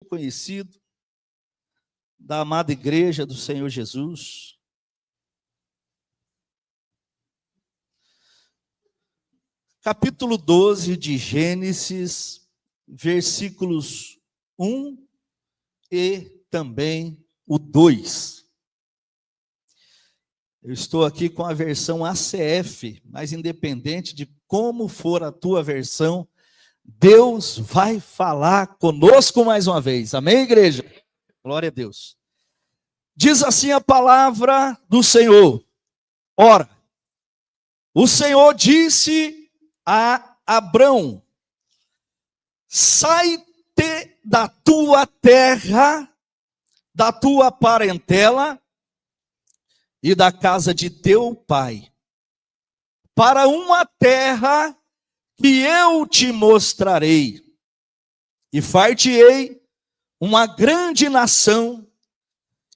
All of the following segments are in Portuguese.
conhecido da amada igreja do Senhor Jesus. Capítulo 12 de Gênesis, versículos 1 e também o 2. Eu estou aqui com a versão ACF, mas independente de como for a tua versão, Deus vai falar conosco mais uma vez. Amém, igreja? Glória a Deus. Diz assim a palavra do Senhor. Ora, o Senhor disse a Abrão: sai-te da tua terra, da tua parentela e da casa de teu pai, para uma terra que eu te mostrarei, e far-te-ei uma grande nação,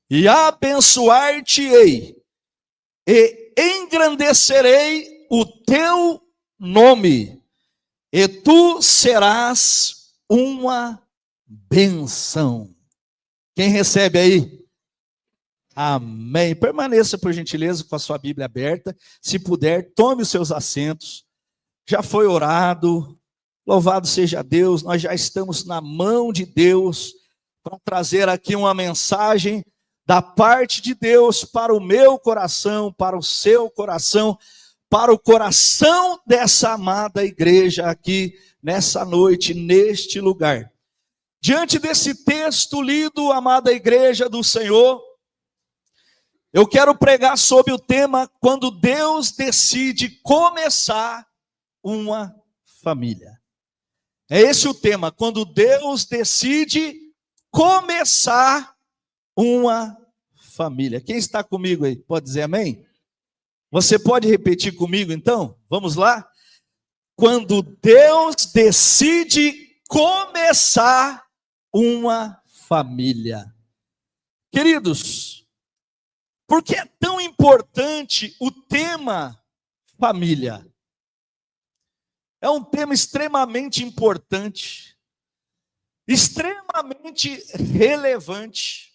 e abençoar-te-ei, e engrandecerei o teu nome, e tu serás uma bênção. Quem recebe aí? Amém. Permaneça, por gentileza, com a sua Bíblia aberta. Se puder, tome os seus assentos. Já foi orado. Louvado seja Deus. Nós já estamos na mão de Deus para trazer aqui uma mensagem da parte de Deus para o meu coração, para o seu coração, para o coração dessa amada igreja aqui nessa noite, neste lugar. Diante desse texto lido, amada igreja do Senhor, eu quero pregar sobre o tema quando Deus decide começar uma família. É esse o tema, quando Deus decide começar uma família. Quem está comigo aí? Pode dizer amém? Você pode repetir comigo então? Vamos lá? Quando Deus decide começar uma família. Queridos, por que é tão importante o tema família? É um tema extremamente importante, extremamente relevante,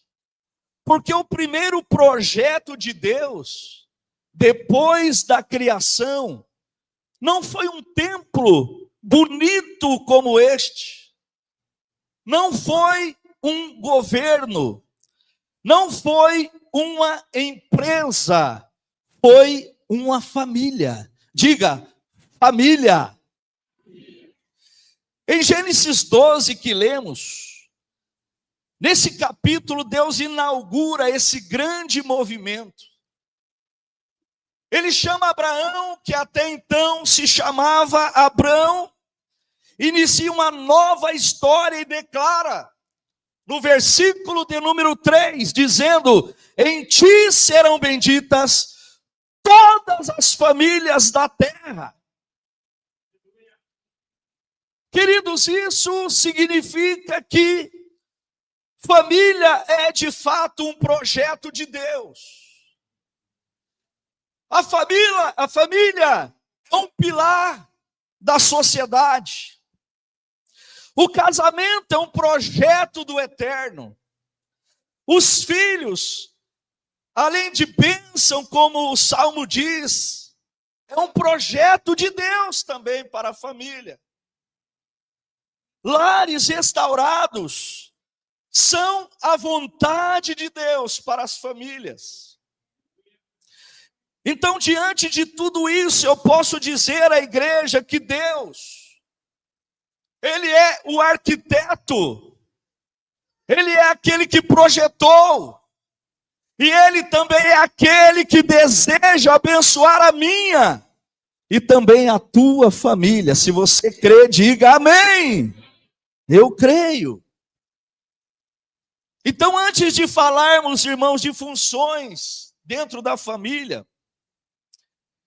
porque o primeiro projeto de Deus, depois da criação, não foi um templo bonito como este, não foi um governo, não foi uma empresa, foi uma família. Diga, família. Em Gênesis 12 que lemos, nesse capítulo Deus inaugura esse grande movimento. Ele chama Abraão, que até então se chamava Abrão, inicia uma nova história e declara, no versículo de número 3, dizendo: em ti serão benditas todas as famílias da terra. Queridos, isso significa que família é de fato um projeto de Deus. A família é um pilar da sociedade. O casamento é um projeto do eterno. Os filhos, além de bênção, como o Salmo diz, é um projeto de Deus também para a família. Lares restaurados são a vontade de Deus para as famílias. Então, diante de tudo isso, eu posso dizer à igreja que Deus, Ele é o arquiteto, Ele é aquele que projetou, e Ele também é aquele que deseja abençoar a minha e também a tua família. Se você crê, diga amém. Eu creio. Então, antes de falarmos, irmãos, de funções dentro da família,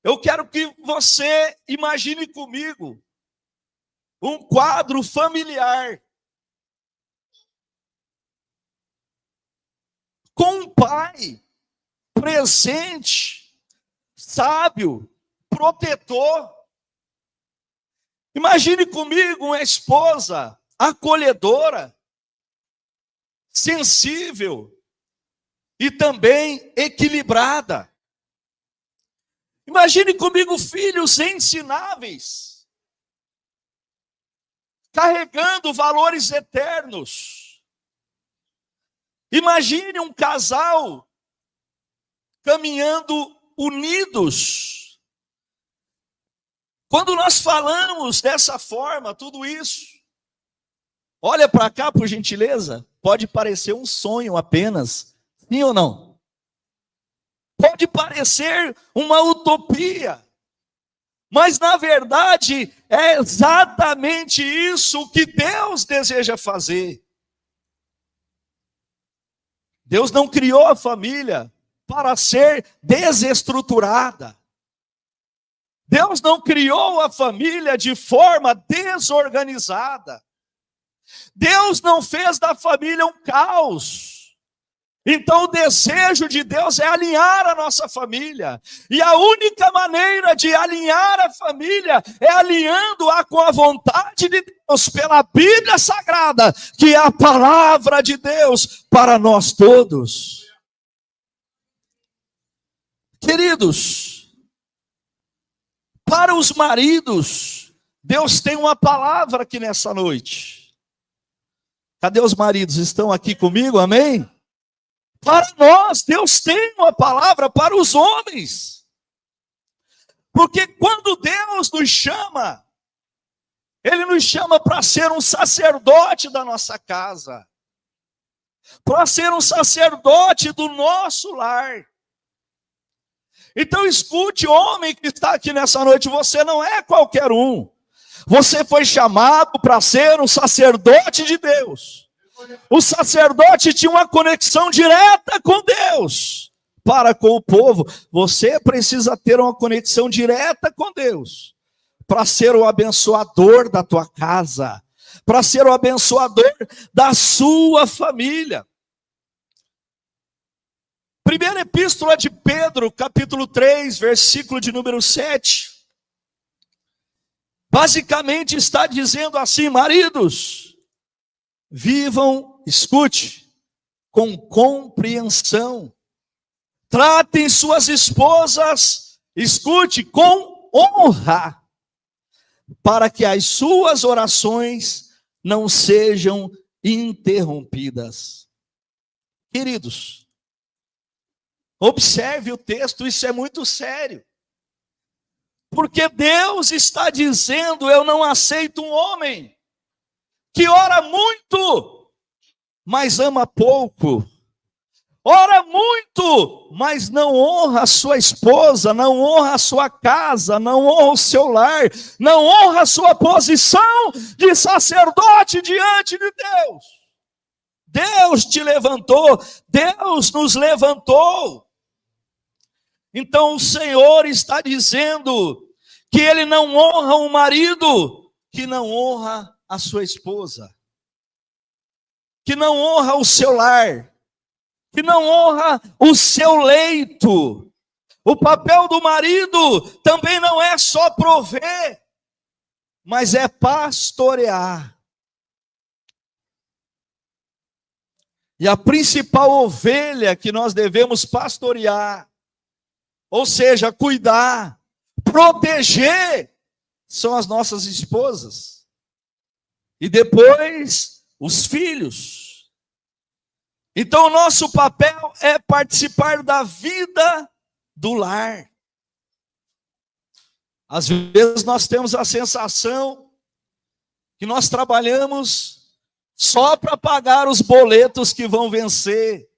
eu quero que você imagine comigo um quadro familiar com um pai presente, sábio, protetor. Imagine comigo uma esposa acolhedora, sensível e também equilibrada. Imagine comigo filhos ensináveis, carregando valores eternos. Imagine um casal caminhando unidos. Quando nós falamos dessa forma, tudo isso, olha para cá, por gentileza, pode parecer um sonho apenas, sim ou não? Pode parecer uma utopia, mas na verdade é exatamente isso que Deus deseja fazer. Deus não criou a família para ser desestruturada. Deus não criou a família de forma desorganizada. Deus não fez da família um caos. Então o desejo de Deus é alinhar a nossa família. E a única maneira de alinhar a família é alinhando-a com a vontade de Deus pela Bíblia Sagrada, que é a palavra de Deus para nós todos. Queridos, para os maridos, Deus tem uma palavra aqui nessa noite. Cadê os maridos? Estão aqui comigo? Amém? Para nós, Deus tem uma palavra para os homens. Porque quando Deus nos chama, Ele nos chama para ser um sacerdote da nossa casa, para ser um sacerdote do nosso lar. Então escute, homem que está aqui nessa noite, você não é qualquer um. Você foi chamado para ser um sacerdote de Deus. O sacerdote tinha uma conexão direta com Deus para com o povo. Você precisa ter uma conexão direta com Deus para ser o abençoador da tua casa, para ser o abençoador da sua família. Primeira epístola de Pedro, capítulo 3, versículo de número 7. Basicamente está dizendo assim: maridos, vivam, escute, com compreensão. Tratem suas esposas, escute, com honra, para que as suas orações não sejam interrompidas. Queridos, observe o texto, isso é muito sério. Porque Deus está dizendo: eu não aceito um homem que ora muito, mas ama pouco. Ora muito, mas não honra a sua esposa, não honra a sua casa, não honra o seu lar, não honra a sua posição de sacerdote diante de Deus. Deus te levantou, Deus nos levantou. Então o Senhor está dizendo que Ele não honra um marido que não honra a sua esposa, que não honra o seu lar, que não honra o seu leito. O papel do marido também não é só prover, mas é pastorear. E a principal ovelha que nós devemos pastorear, ou seja, cuidar, proteger, são as nossas esposas. E depois, os filhos. Então, o nosso papel é participar da vida do lar. Às vezes nós temos a sensação que nós trabalhamos só para pagar os boletos que vão vencer,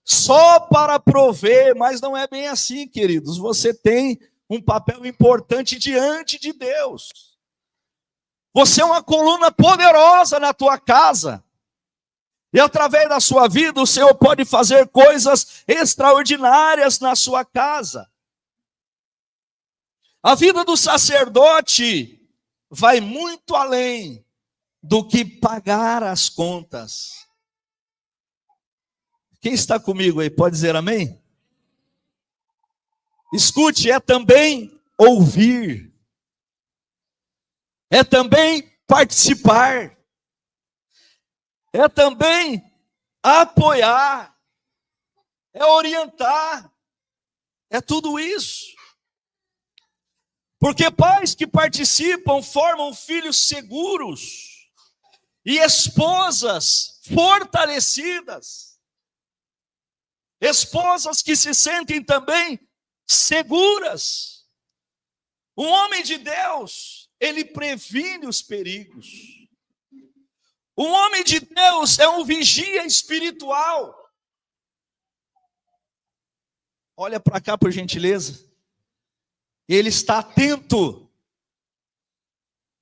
só para prover, mas não é bem assim, queridos. Você tem um papel importante diante de Deus. Você é uma coluna poderosa na tua casa. E através da sua vida, o Senhor pode fazer coisas extraordinárias na sua casa. A vida do sacerdote vai muito além do que pagar as contas. Quem está comigo aí pode dizer amém? Escute, é também ouvir. É também participar. é também apoiar, é orientar, é tudo isso. Porque pais que participam formam filhos seguros e esposas fortalecidas, esposas que se sentem também seguras. Um homem de Deus, ele previne os perigos. Um homem de Deus é um vigia espiritual. Olha para cá, por gentileza. Ele está atento,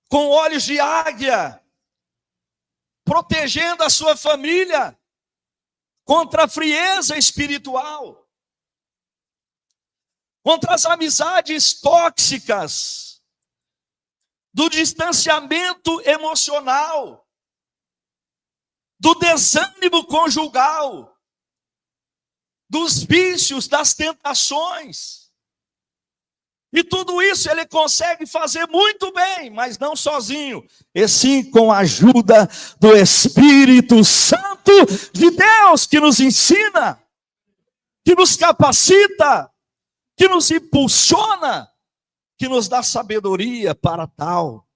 com olhos de águia, protegendo a sua família contra a frieza espiritual, contra as amizades tóxicas, do distanciamento emocional, do desânimo conjugal, dos vícios, das tentações. E tudo isso ele consegue fazer muito bem, mas não sozinho, e sim com a ajuda do Espírito Santo de Deus, que nos ensina, que nos capacita, que nos impulsiona, que nos dá sabedoria para tal.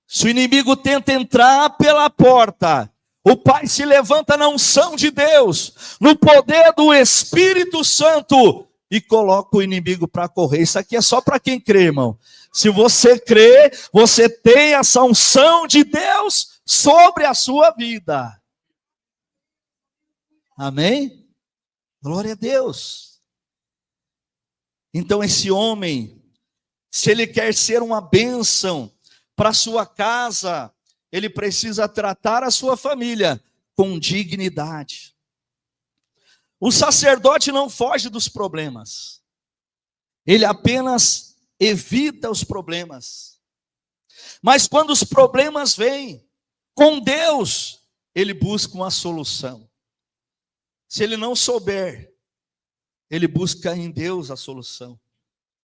Se o inimigo tenta entrar pela porta, o Pai se levanta na unção de Deus, no poder do Espírito Santo, e coloca o inimigo para correr. Isso aqui é só para quem crê, irmão. Se você crê, você tem essa unção de Deus sobre a sua vida. Amém? Glória a Deus. Então esse homem, se ele quer ser uma bênção para a sua casa, ele precisa tratar a sua família com dignidade. O sacerdote não foge dos problemas. Ele apenas evita os problemas. Mas quando os problemas vêm, com Deus, ele busca uma solução. Se ele não souber, ele busca em Deus a solução.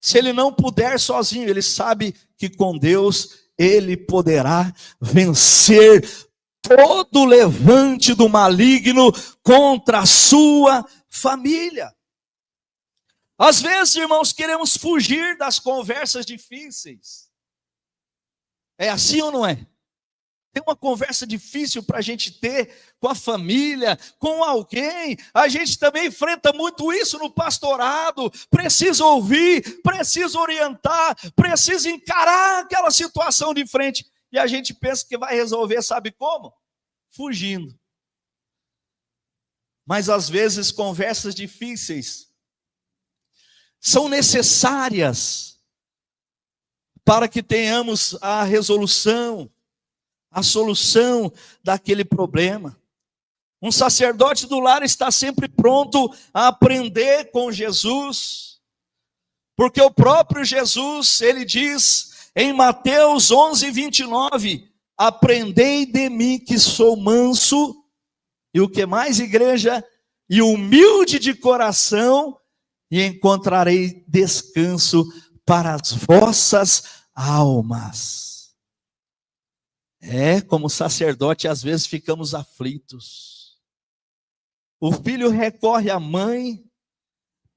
Se ele não puder sozinho, ele sabe que com Deus ele poderá vencer todo levante do maligno contra a sua família. Às vezes, irmãos, queremos fugir das conversas difíceis. É assim ou não é? Tem uma conversa difícil para a gente ter com a família, com alguém. A gente também enfrenta muito isso no pastorado. Precisa ouvir, precisa orientar, precisa encarar aquela situação de frente. E a gente pensa que vai resolver, sabe como? Fugindo. Mas às vezes conversas difíceis são necessárias para que tenhamos a resolução, a solução daquele problema. Um sacerdote do lar está sempre pronto a aprender com Jesus, porque o próprio Jesus, ele diz em Mateus 11:29, aprendei de mim que sou manso, e o que mais, igreja? E humilde de coração, e encontrarei descanso para as vossas almas. Como sacerdote, às vezes ficamos aflitos. O filho recorre à mãe,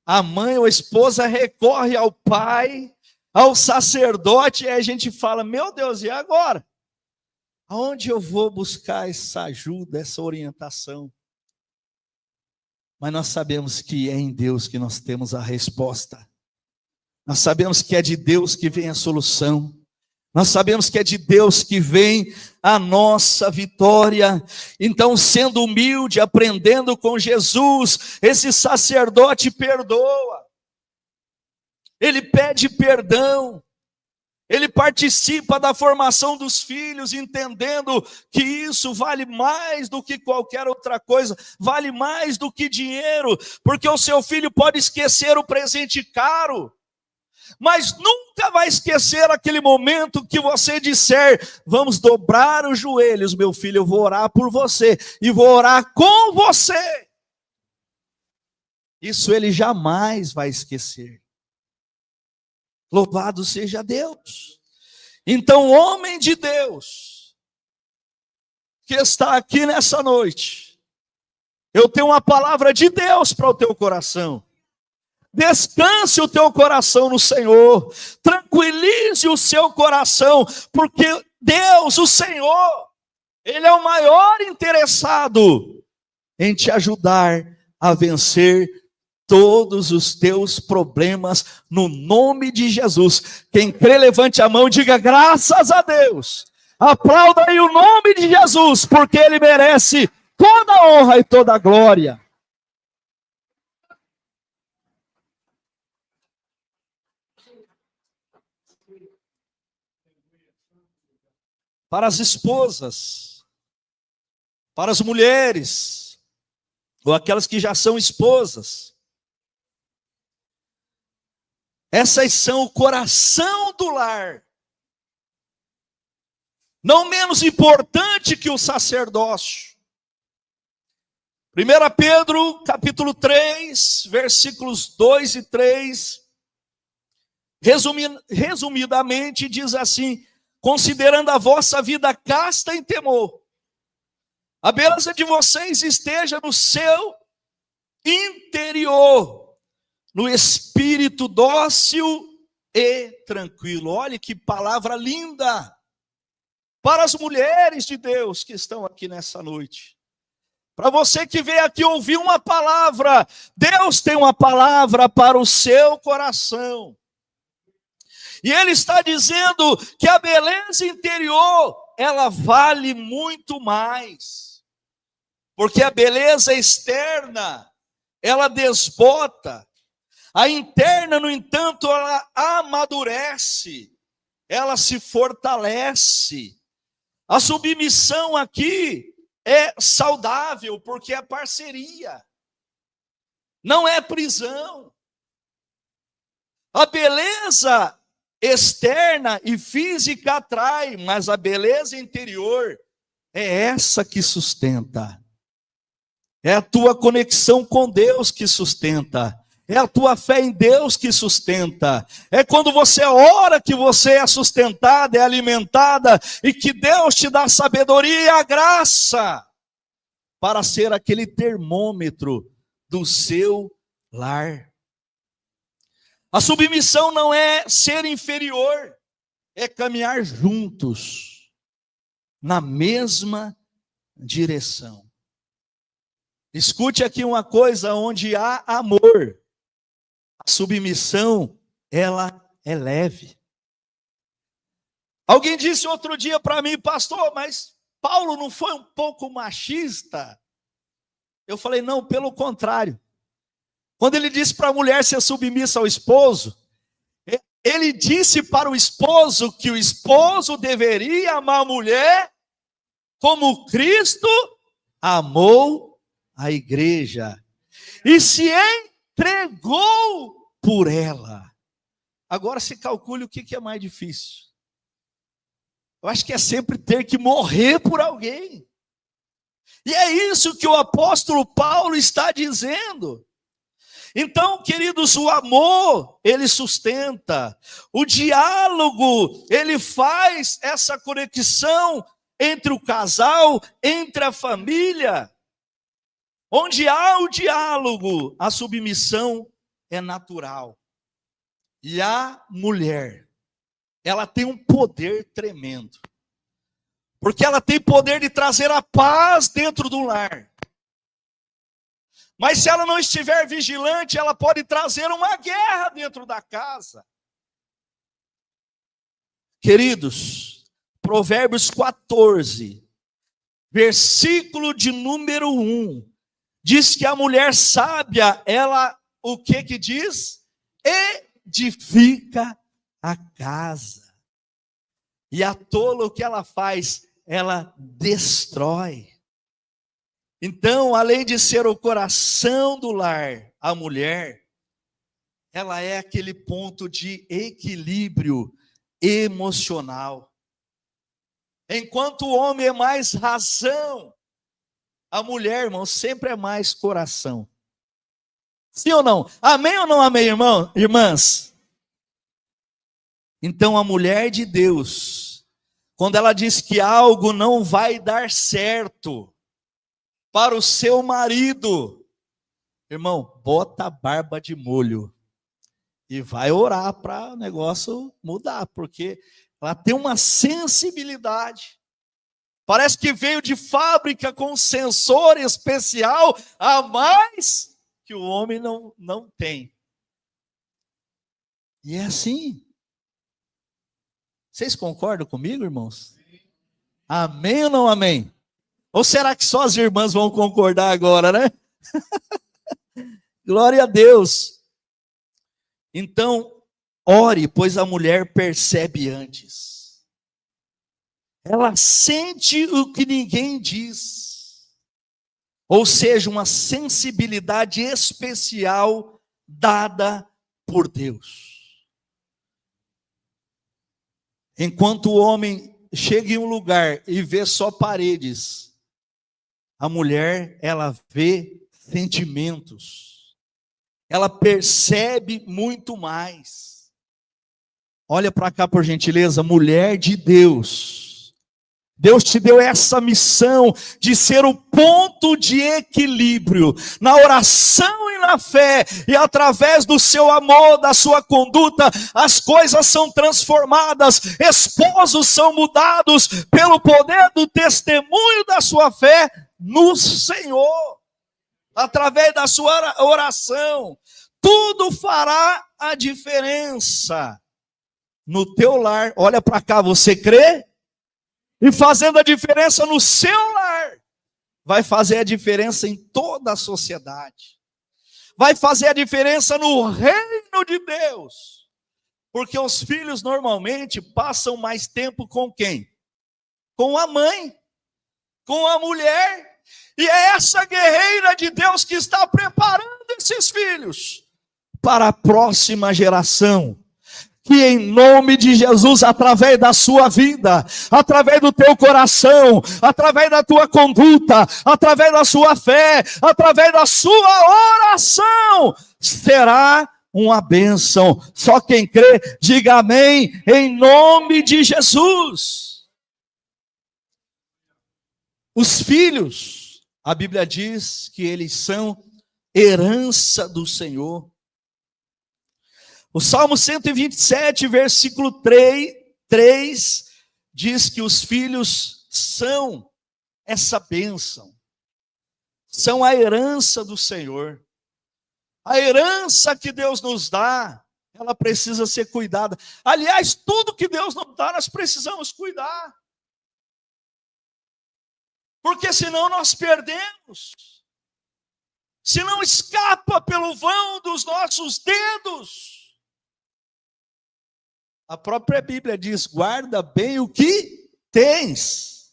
a mãe ou a esposa recorre ao pai, ao sacerdote, e a gente fala, meu Deus, e agora? Aonde eu vou buscar essa ajuda, essa orientação? Mas nós sabemos que é em Deus que nós temos a resposta. Nós sabemos que é de Deus que vem a solução. Nós sabemos que é de Deus que vem a nossa vitória. Então, sendo humilde, aprendendo com Jesus, esse sacerdote perdoa. Ele pede perdão. Ele participa da formação dos filhos, entendendo que isso vale mais do que qualquer outra coisa, vale mais do que dinheiro, porque o seu filho pode esquecer o presente caro, mas nunca vai esquecer aquele momento que você disser, vamos dobrar os joelhos, meu filho, eu vou orar por você, e vou orar com você. Isso ele jamais vai esquecer. Louvado seja Deus. Então, o homem de Deus, que está aqui nessa noite, eu tenho uma palavra de Deus para o teu coração. Descanse o teu coração no Senhor, tranquilize o seu coração, porque Deus, o Senhor, Ele é o maior interessado em te ajudar a vencer todos os teus problemas, no nome de Jesus. Quem crê, levante a mão e diga graças a Deus. Aplauda aí o nome de Jesus, porque Ele merece toda a honra e toda a glória. Para as esposas, para as mulheres, ou aquelas que já são esposas, essas são o coração do lar. Não menos importante que o sacerdócio. 1 Pedro, capítulo 3, versículos 2 e 3, resumidamente diz assim: considerando a vossa vida casta em temor, a beleza de vocês esteja no seu interior, no espírito dócil e tranquilo. Olha que palavra linda para as mulheres de Deus que estão aqui nessa noite. Para você que veio aqui ouvir uma palavra, Deus tem uma palavra para o seu coração. E Ele está dizendo que a beleza interior, ela vale muito mais. Porque a beleza externa, ela desbota. A interna, no entanto, ela amadurece. Ela se fortalece. A submissão aqui é saudável, porque é parceria. Não é prisão. A beleza externa e física atrai, mas a beleza interior é essa que sustenta. É a tua conexão com Deus que sustenta. É a tua fé em Deus que sustenta. É quando você ora que você é sustentada, é alimentada, e que Deus te dá a sabedoria e a graça para ser aquele termômetro do seu lar. A submissão não é ser inferior, é caminhar juntos, na mesma direção. Escute aqui uma coisa: onde há amor, a submissão, ela é leve. Alguém disse outro dia para mim: pastor, mas Paulo não foi um pouco machista? Eu falei: não, pelo contrário. Quando ele disse para a mulher ser submissa ao esposo, ele disse para o esposo que o esposo deveria amar a mulher como Cristo amou a igreja e se entregou por ela. Agora se calcule o que é mais difícil. Eu acho que é sempre ter que morrer por alguém. E é isso que o apóstolo Paulo está dizendo. Então, queridos, o amor, ele sustenta. O diálogo, ele faz essa conexão entre o casal, entre a família. Onde há o diálogo, a submissão é natural. E a mulher, ela tem um poder tremendo. Porque ela tem poder de trazer a paz dentro do lar. Mas se ela não estiver vigilante, ela pode trazer uma guerra dentro da casa. Queridos, Provérbios 14, versículo de número 1, diz que a mulher sábia, ela, o que diz? Edifica a casa. E a tola, o que ela faz? Ela destrói. Então, além de ser o coração do lar, a mulher, ela é aquele ponto de equilíbrio emocional. Enquanto o homem é mais razão, a mulher, irmão, sempre é mais coração. Sim ou não? Amém ou não amém, irmãs? Então, a mulher de Deus, quando ela diz que algo não vai dar certo para o seu marido, irmão, bota a barba de molho e vai orar para o negócio mudar, porque ela tem uma sensibilidade. Parece que veio de fábrica com um sensor especial a mais que o homem não tem. E é assim. Vocês concordam comigo, irmãos? Amém ou não amém? Ou será que só as irmãs vão concordar agora, né? Glória a Deus. Então, ore, pois a mulher percebe antes. Ela sente o que ninguém diz. Ou seja, uma sensibilidade especial dada por Deus. Enquanto o homem chega em um lugar e vê só paredes, a mulher, ela vê sentimentos. Ela percebe muito mais. Olha para cá, por gentileza, mulher de Deus. Deus te deu essa missão de ser o ponto de equilíbrio na oração e na fé, e através do seu amor, da sua conduta, as coisas são transformadas, esposos são mudados pelo poder do testemunho da sua fé no Senhor, através da sua oração. Tudo fará a diferença no teu lar. Olha para cá, você crê? E fazendo a diferença no seu lar, vai fazer a diferença em toda a sociedade. Vai fazer a diferença no reino de Deus. Porque os filhos normalmente passam mais tempo com quem? Com a mãe, com a mulher. E é essa guerreira de Deus que está preparando esses filhos para a próxima geração. Que em nome de Jesus, através da sua vida, através do teu coração, através da tua conduta, através da sua fé, através da sua oração, será uma bênção. Só quem crê, diga amém, em nome de Jesus. Os filhos, a Bíblia diz que eles são herança do Senhor. O Salmo 127, versículo 3, diz que os filhos são essa bênção, são a herança do Senhor. A herança que Deus nos dá, ela precisa ser cuidada. Aliás, tudo que Deus nos dá, nós precisamos cuidar. Porque senão nós perdemos. Senão escapa pelo vão dos nossos dedos. A própria Bíblia diz, guarda bem o que tens,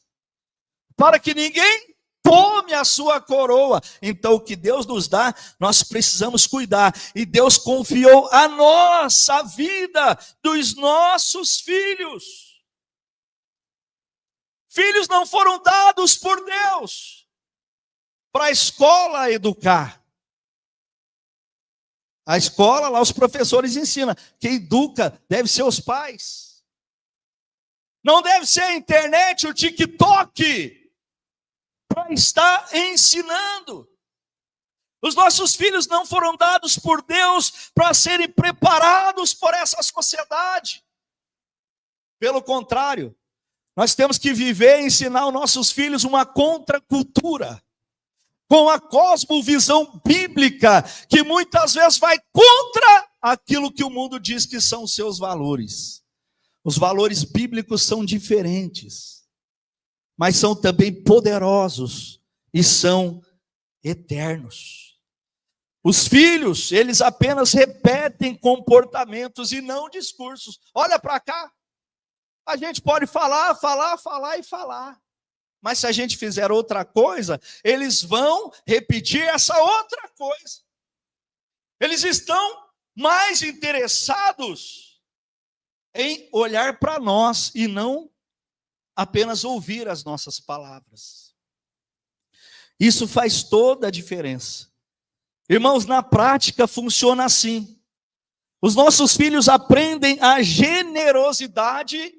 para que ninguém tome a sua coroa. Então o que Deus nos dá, nós precisamos cuidar. E Deus confiou a nossa vida dos nossos filhos. Filhos não foram dados por Deus para a escola educar. A escola, lá os professores ensinam. Quem educa deve ser os pais. Não deve ser a internet, o TikTok, para estar ensinando. Os nossos filhos não foram dados por Deus para serem preparados por essa sociedade. Pelo contrário, nós temos que viver e ensinar aos nossos filhos uma contracultura. Com a cosmovisão bíblica, que muitas vezes vai contra aquilo que o mundo diz que são os seus valores. Os valores bíblicos são diferentes, mas são também poderosos e são eternos. Os filhos, eles apenas repetem comportamentos e não discursos. Olha para cá, a gente pode falar e falar. Mas se a gente fizer outra coisa, eles vão repetir essa outra coisa. Eles estão mais interessados em olhar para nós e não apenas ouvir as nossas palavras. Isso faz toda a diferença. Irmãos, na prática funciona assim. Os nossos filhos aprendem a generosidade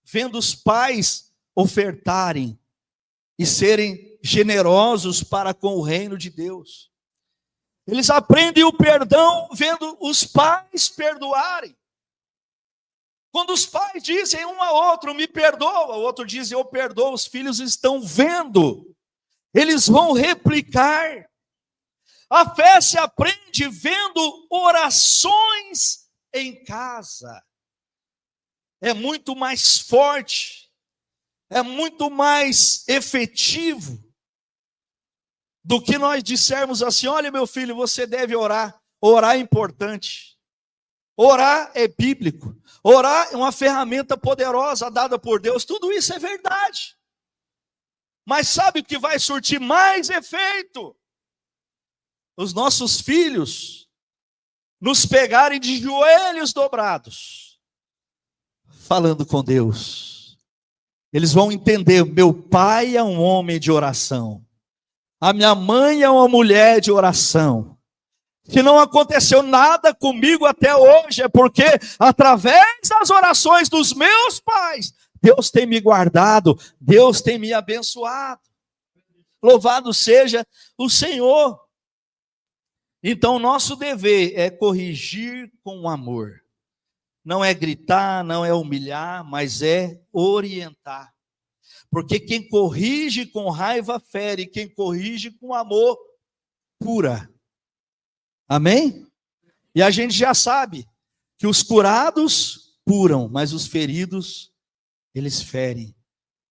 vendo os pais ofertarem e serem generosos para com o reino de Deus. Eles aprendem o perdão vendo os pais perdoarem. Quando os pais dizem um ao outro, me perdoa, o outro diz, eu perdoo, os filhos estão vendo. Eles vão replicar. A fé se aprende vendo orações em casa. É muito mais forte, é muito mais efetivo do que nós dissermos assim, olha meu filho, você deve orar. Orar é importante. Orar é bíblico. Orar é uma ferramenta poderosa dada por Deus. Tudo isso é verdade. Mas sabe o que vai surtir mais efeito? Os nossos filhos nos pegarem de joelhos dobrados, falando com Deus. Eles vão entender, meu pai é um homem de oração. A minha mãe é uma mulher de oração. Se não aconteceu nada comigo até hoje, é porque através das orações dos meus pais, Deus tem me guardado, Deus tem me abençoado. Louvado seja o Senhor. Então, nosso dever é corrigir com amor. Não é gritar, não é humilhar, mas é orientar. Porque quem corrige com raiva fere, quem corrige com amor cura. Amém? E a gente já sabe que os curados curam, mas os feridos, eles ferem.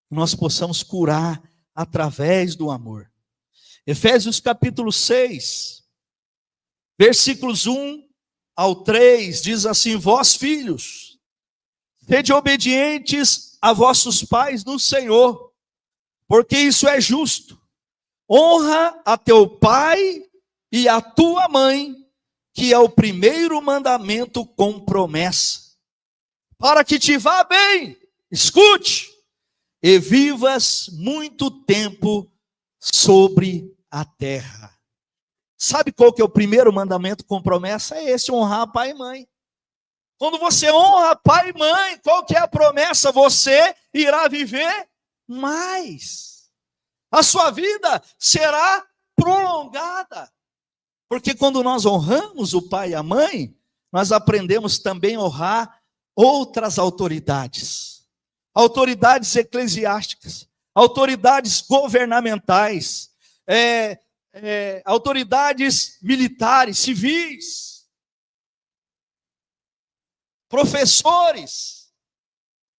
Nós possamos curar através do amor. Efésios capítulo 6, versículos 1 ao 3, diz assim, vós filhos, sede obedientes a vossos pais no Senhor, porque isso é justo. Honra a teu pai e a tua mãe, que é o primeiro mandamento com promessa, para que te vá bem, escute, e vivas muito tempo sobre a terra. Sabe qual que é o primeiro mandamento com promessa? É esse, honrar pai e mãe. Quando você honra pai e mãe, qual que é a promessa? Você irá viver mais. A sua vida será prolongada. Porque quando nós honramos o pai e a mãe, nós aprendemos também a honrar outras autoridades. Autoridades eclesiásticas, autoridades governamentais, autoridades militares, civis, professores.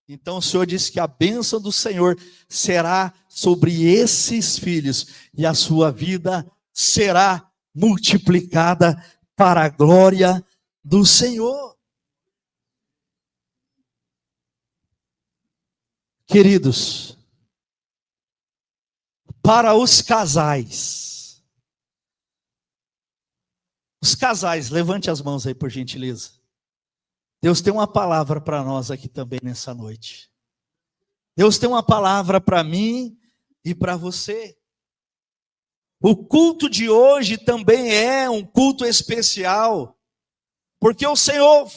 Então o Senhor disse que a bênção do Senhor será sobre esses filhos e a sua vida será multiplicada para a glória do Senhor. Queridos, para os casais, levante as mãos aí por gentileza. Deus tem uma palavra para nós aqui também nessa noite. Deus tem uma palavra para mim e para você. O culto de hoje também é um culto especial, porque o Senhor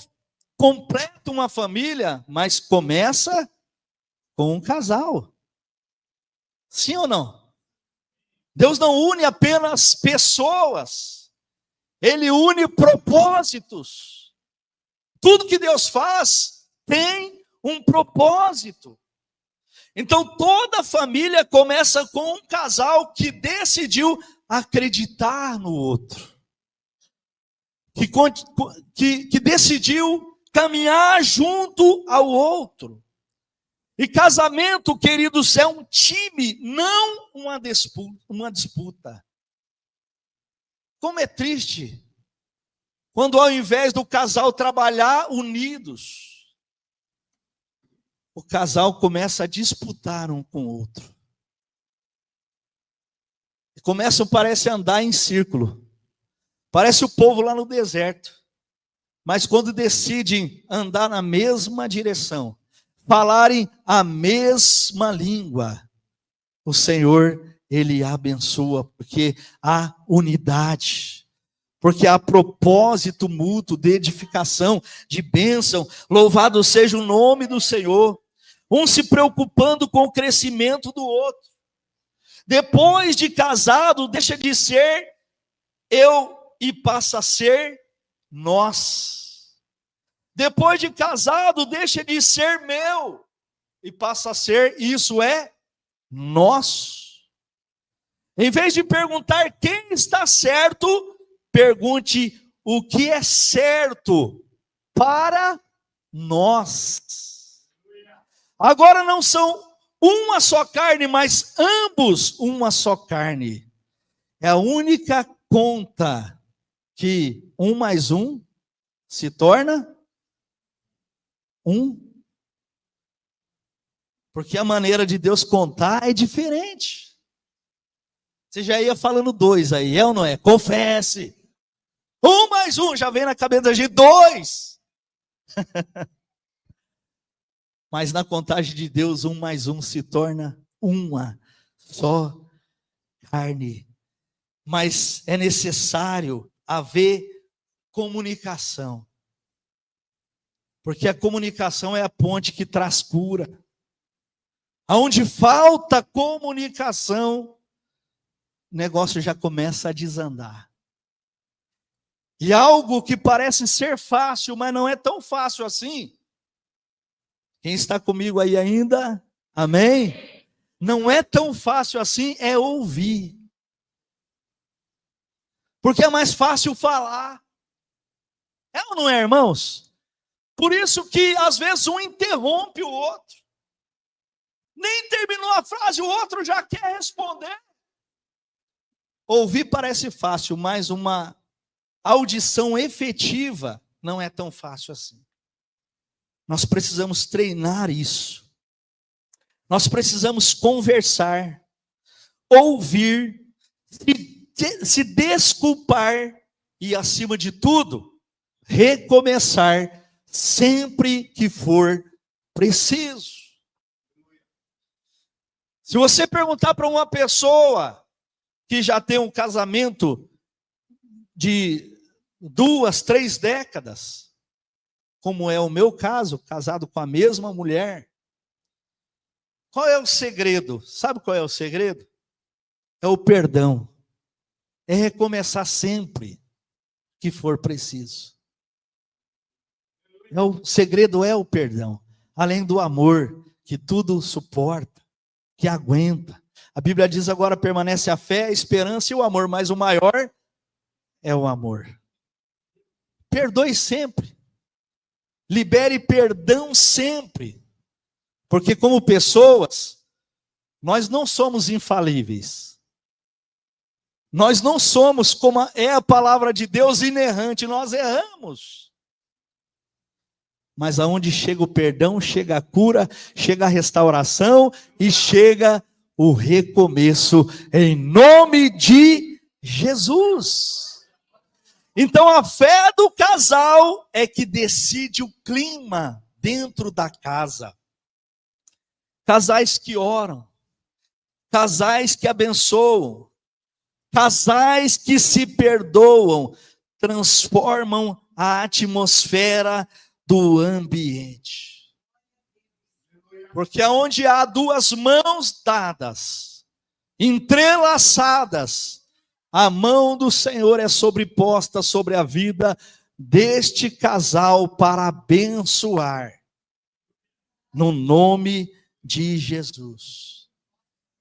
completa uma família, mas começa com um casal. Sim ou não? Deus não une apenas pessoas, Ele une propósitos. Tudo que Deus faz tem um propósito. Então toda família começa com um casal que decidiu acreditar no outro. Que decidiu caminhar junto ao outro. E casamento, queridos, é um time, não uma disputa. Como é triste quando ao invés do casal trabalhar unidos, o casal começa a disputar um com o outro. E começam, parece, a andar em círculo. Parece o povo lá no deserto. Mas quando decidem andar na mesma direção, falarem a mesma língua, o Senhor, Ele abençoa, porque há unidade, porque há propósito mútuo de edificação, de bênção. Louvado seja o nome do Senhor. um se preocupando com o crescimento do outro. Depois de casado, deixa de ser eu e passa a ser nós. Depois de casado, deixa de ser meu e passa a ser, isso é, nosso. Em vez de perguntar quem está certo, pergunte o que é certo para nós. Agora não são uma só carne, mas ambos uma só carne. É a única conta que 1 mais 1 se torna 1. Porque a maneira de Deus contar é diferente. Você já ia falando 2 aí, é ou não é? Confesse. 1 mais 1 já vem na cabeça da gente 2. Mas na contagem de Deus, 1 mais 1 se torna uma só carne. Mas é necessário haver comunicação. Porque a comunicação é a ponte que traz cura. Aonde falta comunicação, o negócio já começa a desandar. E algo que parece ser fácil, mas não é tão fácil assim. Quem está comigo aí ainda? Amém? Não é tão fácil assim, é ouvir. Porque é mais fácil falar. É ou não é, irmãos? Por isso que às vezes um interrompe o outro. Nem terminou a frase, o outro já quer responder. Ouvir parece fácil, mas uma audição efetiva não é tão fácil assim. Nós precisamos treinar isso. Nós precisamos conversar, ouvir, se desculpar e, acima de tudo, recomeçar sempre que for preciso. Se você perguntar para uma pessoa que já tem um casamento de 2, 3 décadas, como é o meu caso, casado com a mesma mulher, qual é o segredo? Sabe qual é o segredo? É o perdão. É recomeçar sempre que for preciso. O segredo é o perdão. Além do amor, que tudo suporta, que aguenta. A Bíblia diz agora permanece a fé, a esperança e o amor, mas o maior é o amor. Perdoe sempre. Libere perdão sempre. Porque como pessoas, nós não somos infalíveis. Nós não somos, como é a palavra de Deus, inerrante. Nós erramos. Mas aonde chega o perdão, chega a cura, chega a restauração e chega o recomeço em nome de Jesus. Então a fé do casal é que decide o clima dentro da casa. Casais que oram, casais que abençoam, casais que se perdoam, transformam a atmosfera do ambiente. Porque aonde há 2 mãos dadas, entrelaçadas, a mão do Senhor é sobreposta sobre a vida deste casal para abençoar. No nome de Jesus.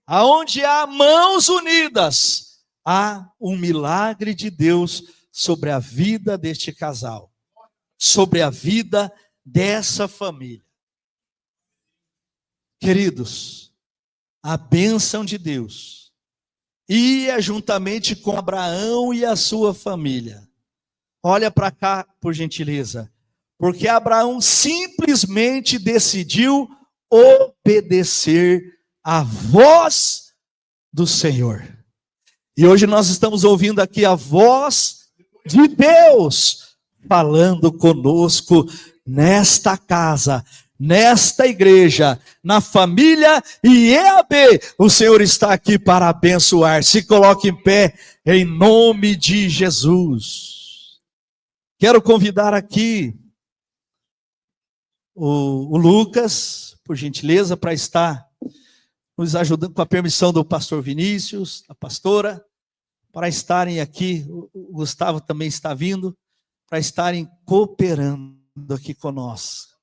Aonde há mãos unidas, há um milagre de Deus sobre a vida deste casal, sobre a vida dessa família. Queridos, a bênção de Deus ia juntamente com Abraão e a sua família. Olha para cá, por gentileza. Porque Abraão simplesmente decidiu obedecer à voz do Senhor. E hoje nós estamos ouvindo aqui a voz de Deus falando conosco nesta casa, nesta igreja, na família e EAB. O Senhor está aqui para abençoar. Se coloque em pé em nome de Jesus. Quero convidar aqui o Lucas por gentileza, para estar nos ajudando, com a permissão do pastor Vinícius, da pastora, para estarem aqui. O Gustavo também está vindo, para estarem cooperando aqui conosco.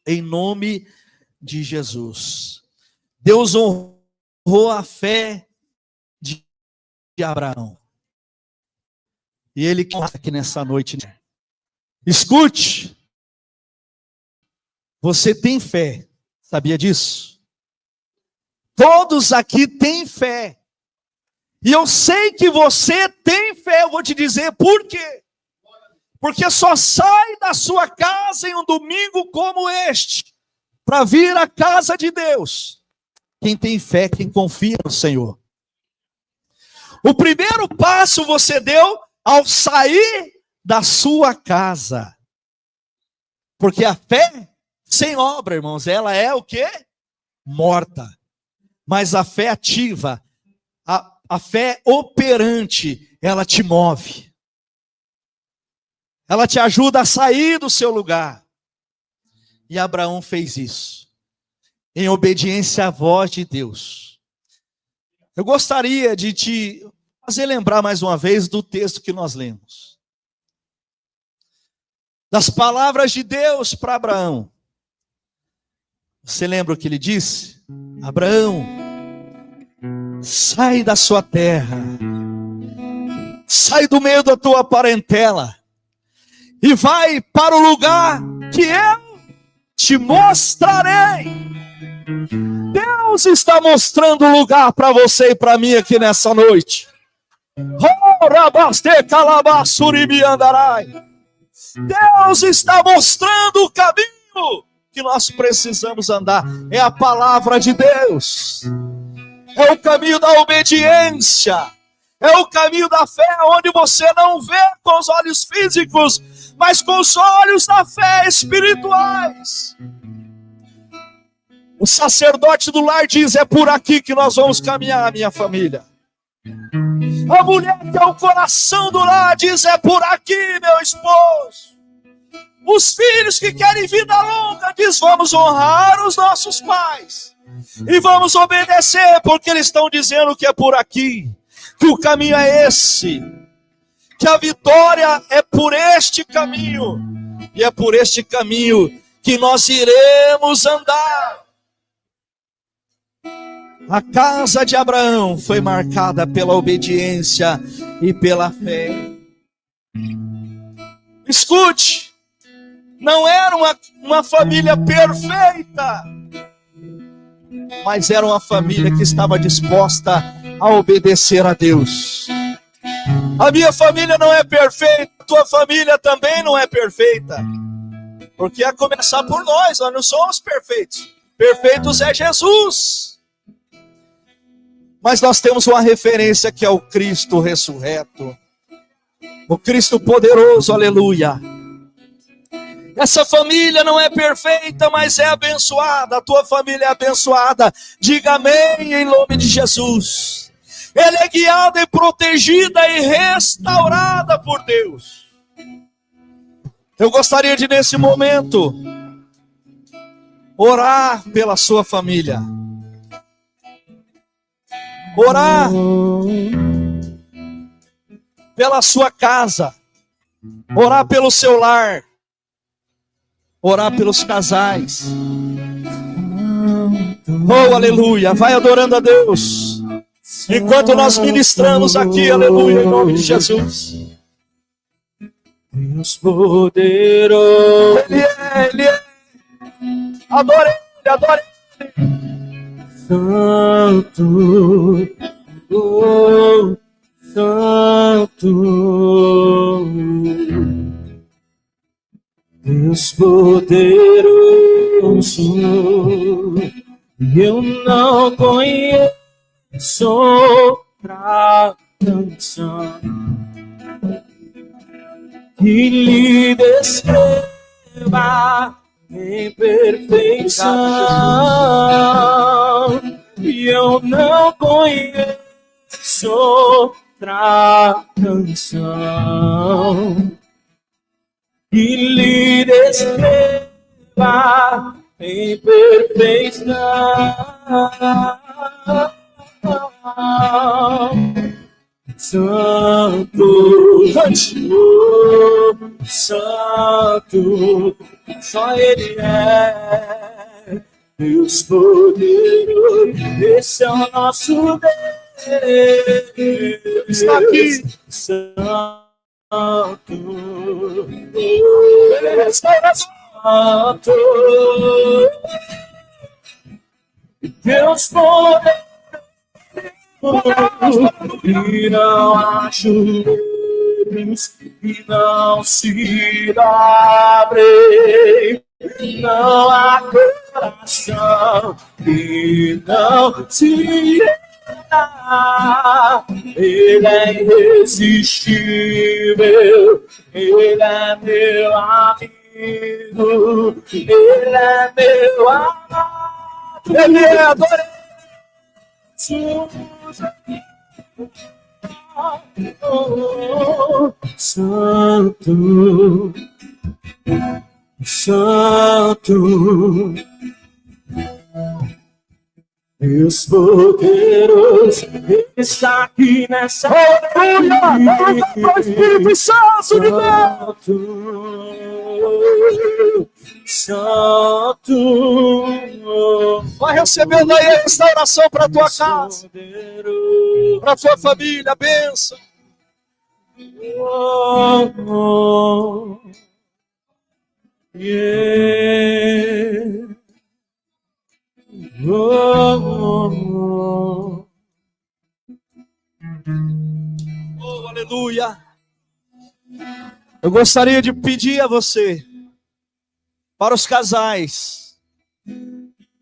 Em nome de Jesus. Deus honrou a fé de Abraão. E ele está aqui nessa noite. Escute. Você tem fé. Sabia disso? Todos aqui têm fé. E eu sei que você tem fé. Eu vou te dizer por quê. Porque só sai da sua casa em um domingo como este, para vir à casa de Deus, quem tem fé, quem confia no Senhor. O primeiro passo você deu ao sair da sua casa. Porque a fé sem obra, irmãos, ela é o quê? Morta. Mas a fé ativa, a fé operante, ela te move. Ela te ajuda a sair do seu lugar. E Abraão fez isso, em obediência à voz de Deus. Eu gostaria de te fazer lembrar mais uma vez do texto que nós lemos. Das palavras de Deus para Abraão. Você lembra o que ele disse? Abraão, sai da sua terra, sai do meio da tua parentela, e vai para o lugar que eu te mostrarei. Deus está mostrando o lugar para você e para mim aqui nessa noite. Deus está mostrando o caminho que nós precisamos andar. É a palavra de Deus. É o caminho da obediência. É o caminho da fé, onde você não vê com os olhos físicos, mas com os olhos da fé espirituais. O sacerdote do lar diz, é por aqui que nós vamos caminhar, minha família. A mulher que é o coração do lar diz, é por aqui, meu esposo. Os filhos que querem vida longa diz, vamos honrar os nossos pais. E vamos obedecer, porque eles estão dizendo que é por aqui. Que o caminho é esse. Que a vitória é por este caminho. E é por este caminho que nós iremos andar. A casa de Abraão foi marcada pela obediência e pela fé. Escute, não era uma família perfeita, mas era uma família que estava disposta a obedecer a Deus. A minha família não é perfeita, a tua família também não é perfeita. Porque a começar por nós não somos perfeitos. Perfeitos é Jesus. Mas nós temos uma referência que é o Cristo ressurreto. O Cristo poderoso, aleluia. Essa família não é perfeita, mas é abençoada. A tua família é abençoada. Diga amém em nome de Jesus. Ela é guiada e protegida e restaurada por Deus. Eu gostaria de, nesse momento, orar pela sua família. Orar pela sua casa. Orar pelo seu lar. Orar pelos casais. Oh, aleluia. Vai adorando a Deus. Enquanto nós ministramos aqui, aleluia, em nome de Jesus. Deus poderoso. Ele é. Adore Ele, adore Ele. Santo, oh, Santo. Deus poderoso, eu não conheço outra canção que lhe descreva em perfeição. E eu não conheço outra canção que lhe descreva em perfeição. Santo, Santo, só Ele é Deus poderoso. Esse é o nosso Deus. Está aqui. Santo, Santo, Deus poderoso. E não há joelhos que não se dobrem, não há coração que não se renda. Ele é irresistível, Ele é meu amigo, Ele é meu amado, Ele é adorado. Santo, Santo, Deus poderoso está aqui nessa Aleluia! O Espírito Santo de Deus! Santo, vai recebendo aí a restauração para a tua casa, para a tua família, a bênção. Yeah. Oh, aleluia! Eu gostaria de pedir a você, para os casais,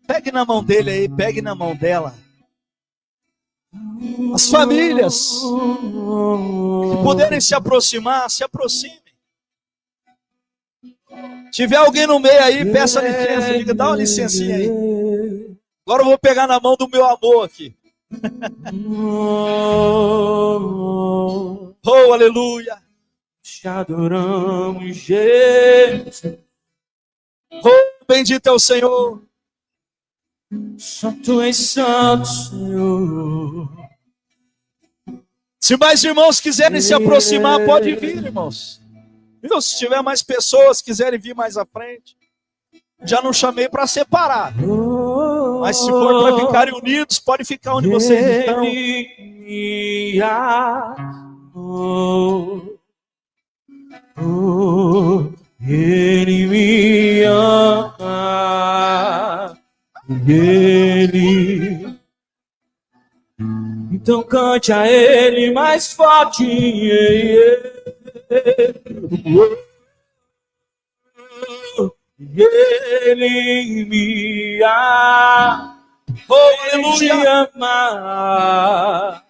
pegue na mão dele aí, pegue na mão dela. As famílias que puderem se aproximar, se aproximem. Tiver alguém no meio aí, peça licença, diga, dá uma licencinha aí. Agora eu vou pegar na mão do meu amor aqui. Oh, aleluia! Te adoramos, Jesus. Oh, bendito é o Senhor. Só Tu és santo, Senhor. Se mais irmãos quiserem se aproximar, pode vir, irmãos. Viu? Se tiver mais pessoas quiserem vir mais à frente, já não chamei para separar. Mas se for para ficarem unidos, pode ficar onde vocês estão. Ele me ama, Ele. Então cante a Ele mais forte. Ele me ama, Ele te ama.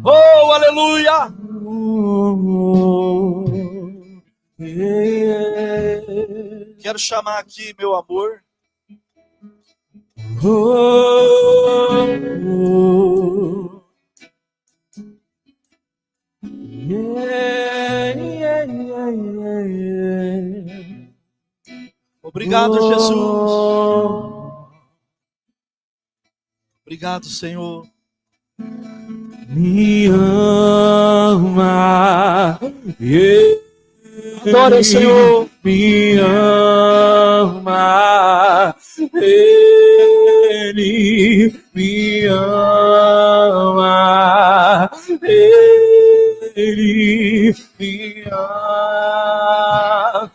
Oh, aleluia! Quero chamar aqui meu amor. Obrigado, Jesus. Obrigado, Senhor. Me ama, adora o Senhor. Me ama, Ele me ama, Ele me ama,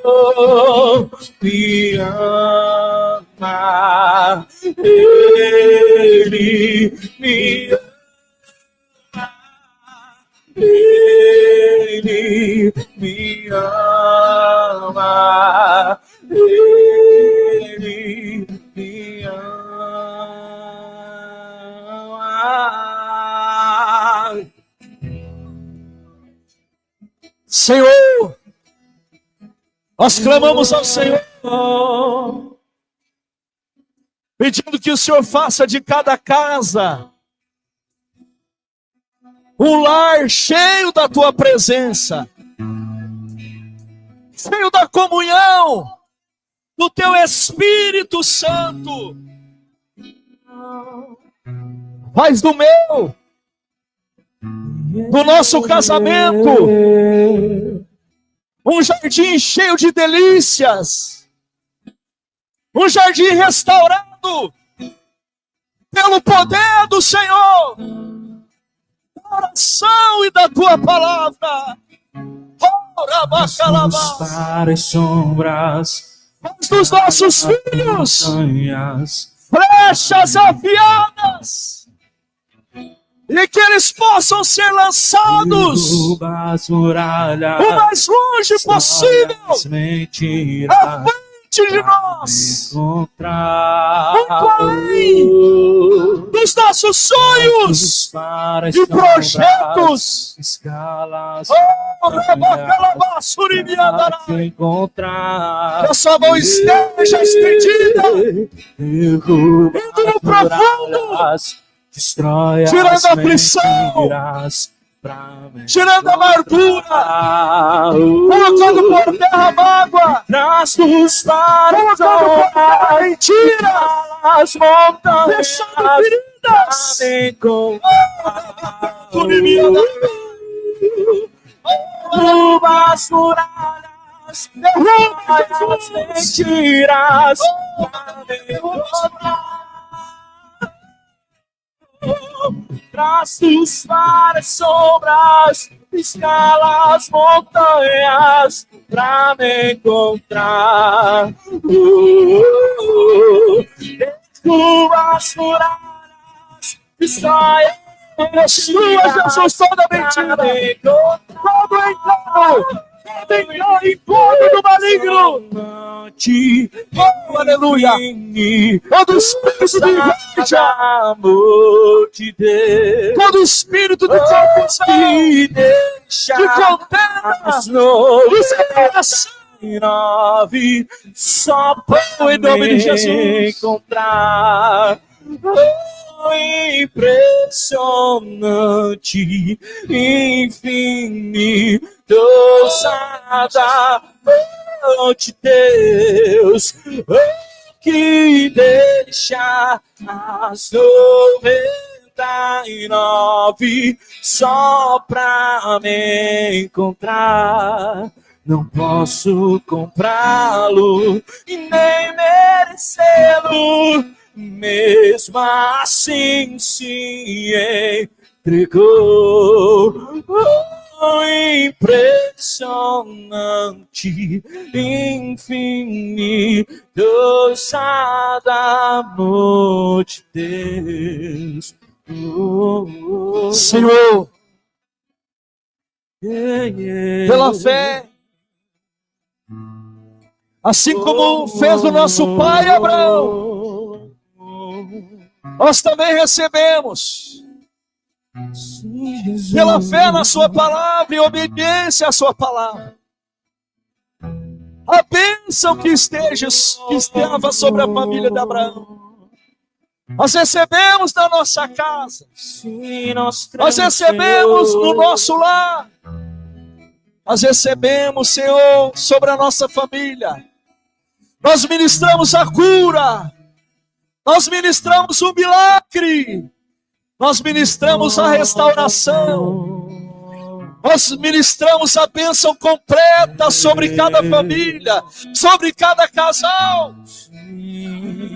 oh, me ama, Ele me ama, Ele me ama, Ele me ama. Senhor, nós clamamos ao Senhor. pedindo que o Senhor faça de cada casa um lar cheio da tua presença, cheio da comunhão do teu Espírito Santo. Faz do meu, do nosso casamento, um jardim cheio de delícias, um jardim restaurado pelo poder do Senhor, da oração e da tua palavra. Para as sombras, faz dos nossos filhos montanhas, flechas afiadas, e que eles possam ser lançados derruba as muralhas, o mais longe possível, as mentiras, à frente de nós, encontrar muito além dos nossos sonhos para as e sombras, projetos. escalas, encontrar, Que a sua mão esteja estendida, derruba indo no as profundo, muralhas, destrói tirando as a aflição, mentiras, pra me tirando a amargura, colocando por terra a mágoa, Traços para colocando por terra a mentira, as montanhas, fechando feridas. Derruba as muralhas, derruba as mentiras, pra me encontrar. Traços para as sombras, escala as montanhas, pra me encontrar. Derruba as muralhas, destrói Destrua, Jesus, toda mentira, todo engano do maligno. Oh, aleluia. Todo espírito de inveja, amor de Deus, todo espírito de confusão, que deixa de contenda, as noites de separação, nove só para em nome de Jesus. encontrar. Impressionante, infinito, ousada mão de Deus, que deixa as 99 só pra me encontrar. Não posso comprá-lo e nem merecê-lo, mesmo assim se entregou. Impressionante, infinito, ousada amor de Deus. Senhor, Yeah. pela fé, assim como fez o nosso pai Abraão, nós também recebemos, pela fé na sua palavra e obediência à sua palavra, a bênção que estava sobre a família de Abraão. Nós recebemos na nossa casa, nós recebemos no nosso lar, nós recebemos, Senhor, sobre a nossa família. Nós ministramos a cura, nós ministramos o milagre, nós ministramos a restauração, nós ministramos a bênção completa sobre cada família, sobre cada casal.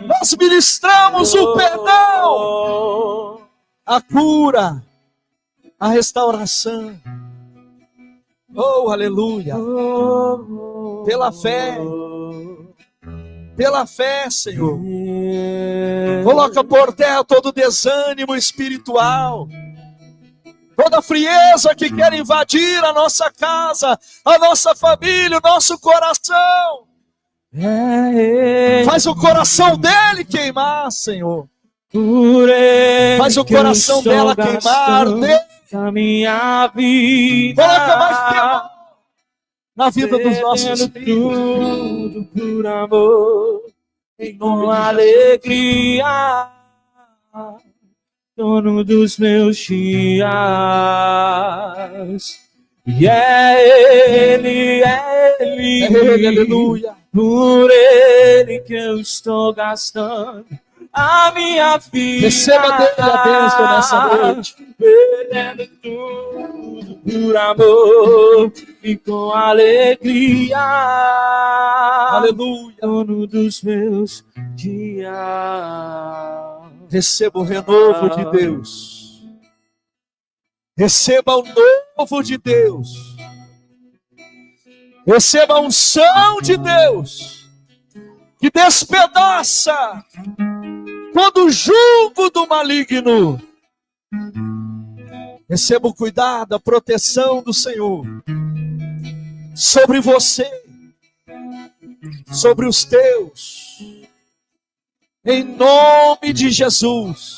Nós ministramos o perdão, a cura, a restauração. Oh, aleluia! Pela fé, Senhor. Coloca por terra todo desânimo espiritual, toda frieza que quer invadir a nossa casa, a nossa família, o nosso coração. Faz o coração dele queimar, Senhor. Faz o coração dela queimar. A minha vida. Coloca mais tempo na vida dos nossos filhos. Tudo por amor. Em com nome de alegria, dono dos meus dias. E é Ele, aleluia. por Ele que eu estou gastando a minha vida. Receba dele a bênção nessa noite. Perdendo tudo por amor e com alegria. Aleluia. Dono dos meus dias. Receba o renovo de Deus. Receba o novo de Deus. Receba a unção de Deus, que despedaça todo jugo do maligno. Receba o cuidado, a proteção do Senhor sobre você, sobre os teus, em nome de Jesus.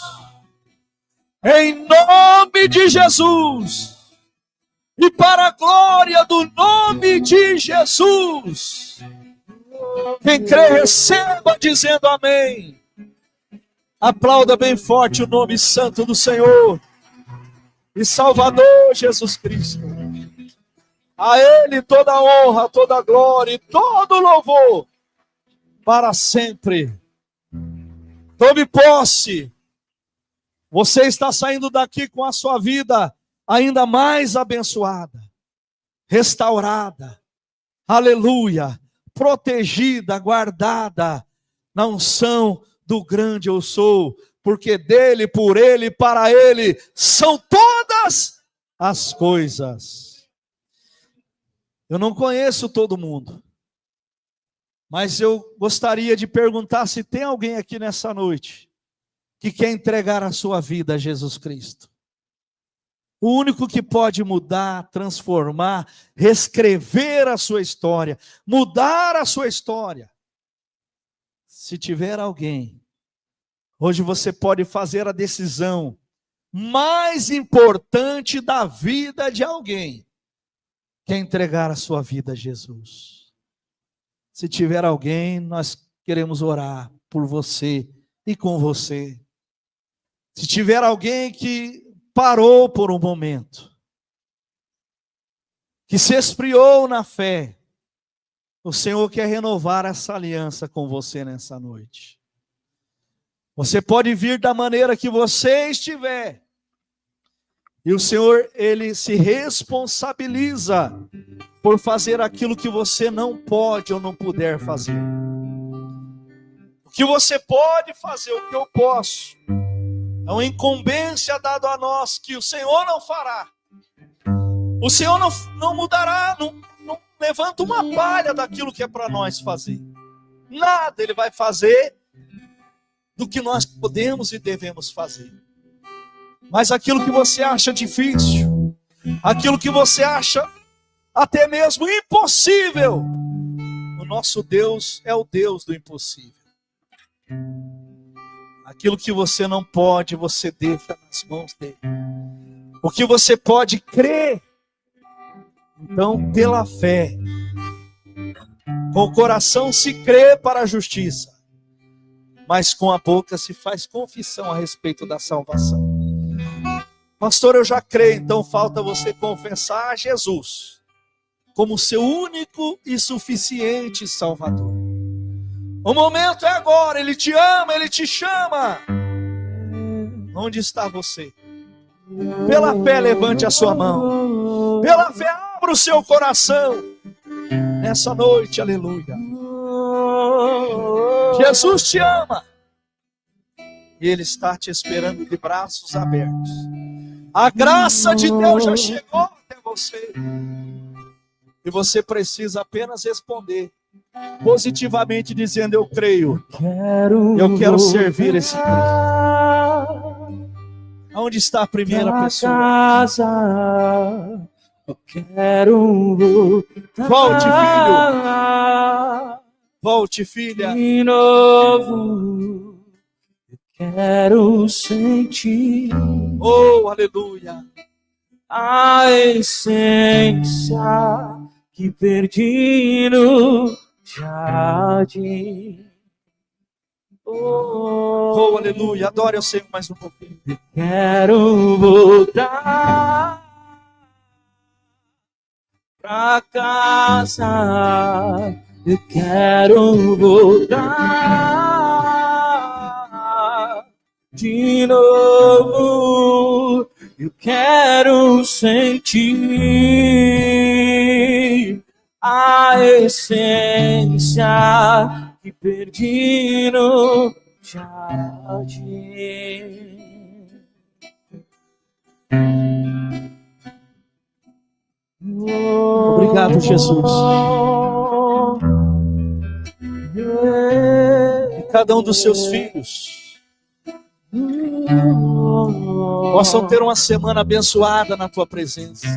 Em nome de Jesus. E para a glória do nome de Jesus. Quem crê, receba dizendo amém. Aplauda bem forte o nome santo do Senhor e Salvador Jesus Cristo. A Ele toda a honra, toda a glória e todo o louvor para sempre. Tome posse. Você está saindo daqui com a sua vida ainda mais abençoada, restaurada, aleluia, protegida, guardada na unção do grande eu sou, porque dele, por ele, para ele são todas as coisas. Eu não conheço todo mundo, mas eu gostaria de perguntar se tem alguém aqui nessa noite que quer entregar a sua vida a Jesus Cristo. O único que pode mudar, transformar, reescrever a sua história, mudar a sua história. Se tiver alguém, hoje você pode fazer a decisão mais importante da vida de alguém, que é entregar a sua vida a Jesus. Se tiver alguém, nós queremos orar por você e com você. Se tiver alguém que parou por um momento, que se esfriou na fé, o Senhor quer renovar essa aliança com você nessa noite. Você pode vir da maneira que você estiver, e o Senhor, Ele se responsabiliza por fazer aquilo que você não pode ou não puder fazer. O que você pode fazer, o que eu posso, é uma incumbência dada a nós que o Senhor não fará. O Senhor não mudará, não levanta uma palha daquilo que é para nós fazer. Nada Ele vai fazer do que nós podemos e devemos fazer. Mas aquilo que você acha difícil, aquilo que você acha até mesmo impossível, o nosso Deus é o Deus do impossível. Aquilo que você não pode, você deixa nas mãos dele. O que você pode crer, então pela fé, com o coração se crê para a justiça, mas com a boca se faz confissão a respeito da salvação. Pastor, eu já creio, então falta você confessar a Jesus como seu único e suficiente Salvador. O momento é agora, Ele te ama, Ele te chama. Onde está você? Pela fé, levante a sua mão. Pela fé, abra o seu coração. Nessa noite, aleluia. Jesus te ama. E Ele está te esperando de braços abertos. A graça de Deus já chegou até você. E você precisa apenas responder positivamente, dizendo: eu creio, eu quero servir esse Cristo. Onde está a primeira pessoa? Casa, eu quero Volte, filho. Volte, filha. de novo, eu quero sentir Oh, aleluia. a essência que perdi no jardim. Oh, aleluia. Adore ao Senhor mais um pouquinho. Quero voltar pra casa. Eu quero voltar de novo. Eu quero sentir a essência que perdi no jardim. Obrigado, Jesus. E cada um dos seus filhos possam ter uma semana abençoada na tua presença.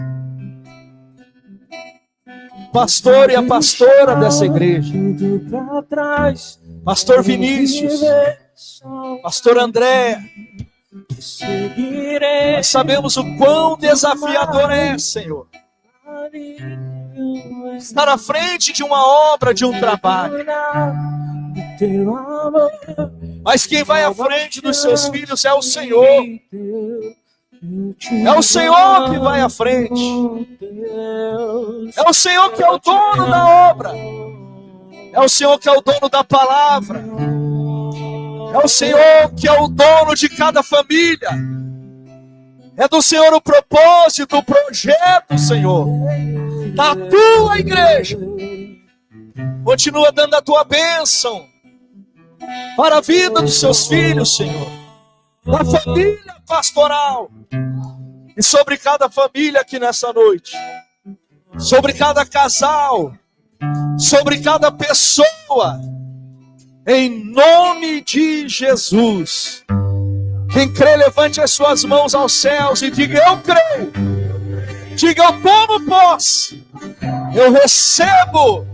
Pastor e a pastora dessa igreja, Pastor Vinícius, Pastor André, nós sabemos o quão desafiador é, Senhor, estar à frente de uma obra, de um trabalho. Mas quem vai à frente dos seus filhos é o Senhor. É o Senhor que vai à frente. É o Senhor que é o dono da obra. É o Senhor que é o dono da palavra. É o Senhor que é o dono de cada família. É do Senhor o propósito, o projeto, Senhor, da tua igreja. Continua dando a tua bênção para a vida dos seus filhos, Senhor, da família pastoral, e sobre cada família aqui nessa noite, sobre cada casal, sobre cada pessoa, em nome de Jesus. Quem crê, levante as suas mãos aos céus e diga: eu creio. Diga: eu tomo posse, eu recebo,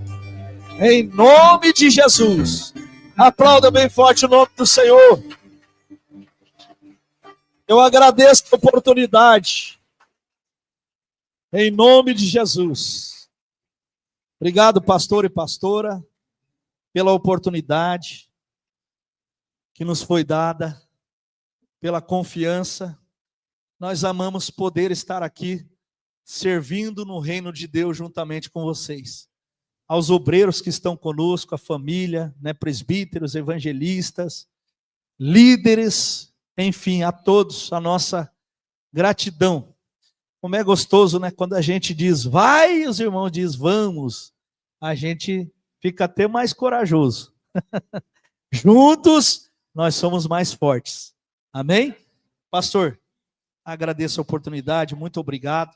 em nome de Jesus. Aplauda bem forte o nome do Senhor. Eu agradeço a oportunidade, em nome de Jesus. Obrigado, pastor e pastora, pela oportunidade que nos foi dada, pela confiança. Nós amamos poder estar aqui, servindo no reino de Deus juntamente com vocês. Aos obreiros que estão conosco, a família, né, presbíteros, evangelistas, líderes, enfim, a todos, a nossa gratidão. Como é gostoso, né? Quando a gente diz vai, os irmãos dizem vamos, a gente fica até mais corajoso. Juntos, nós somos mais fortes. Amém? Pastor, agradeço a oportunidade, muito obrigado.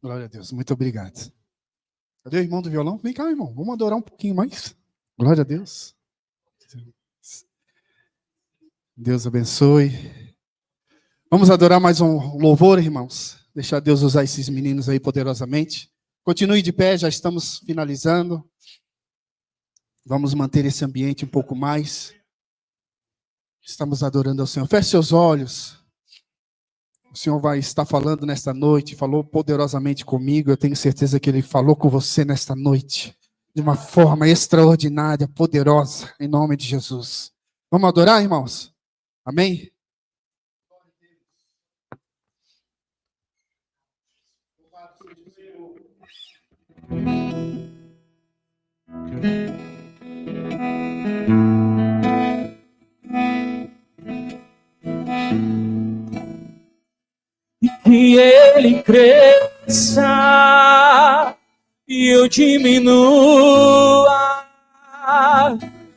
Glória a Deus, muito obrigado. Cadê o irmão do violão? Vem cá, irmão, vamos adorar um pouquinho mais. Glória a Deus. Deus abençoe. Vamos adorar mais um louvor, irmãos. Deixar Deus usar esses meninos aí poderosamente. Continue de pé, já estamos finalizando. Vamos manter esse ambiente um pouco mais. Estamos adorando ao Senhor. Feche seus olhos. O Senhor vai estar falando nesta noite, falou poderosamente comigo. Eu tenho certeza que Ele falou com você nesta noite, de uma forma extraordinária, poderosa, em nome de Jesus. Vamos adorar, irmãos? Amém? Que ele cresça e eu diminua,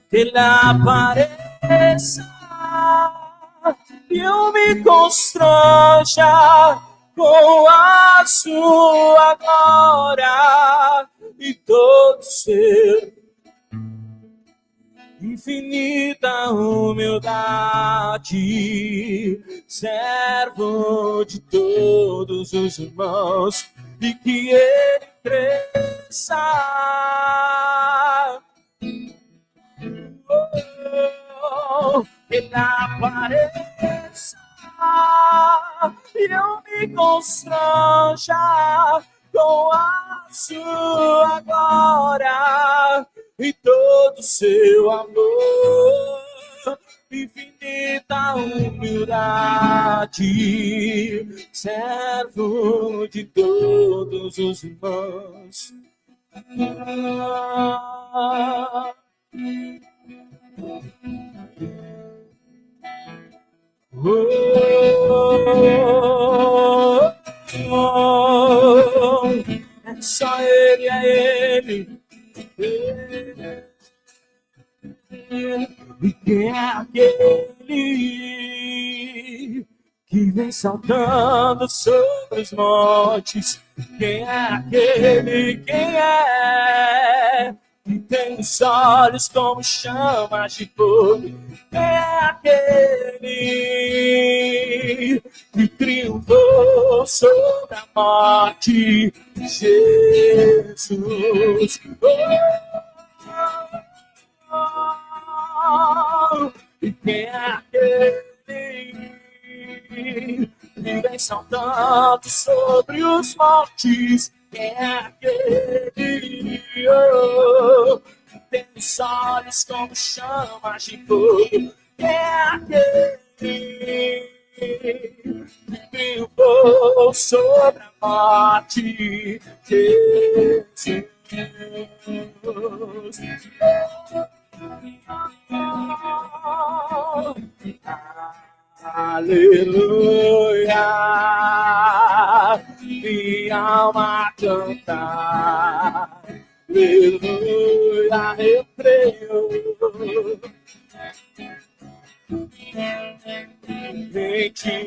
que ele apareça e eu me constranja com a sua glória e todo ser. Infinita humildade, servo de todos os irmãos, e que ele cresça, ele apareça, e eu me constranja com a sua glória e todo seu amor, infinita humildade, servo de todos os irmãos. É só Ele, é Ele. E quem é aquele que vem saltando sobre os montes? Quem é aquele? Quem é? Que tem os olhos como chamas de fogo? Quem é aquele que triunfou sobre a morte? Jesus. E quem é aquele que vem saltando sobre os montes? Quem é aquele que tem os olhos como chamas de fogo? Quem é aquele que triunfou sobre a morte? Jesus. Aleluia, minha alma cantar. Aleluia, eu creio. Em ti,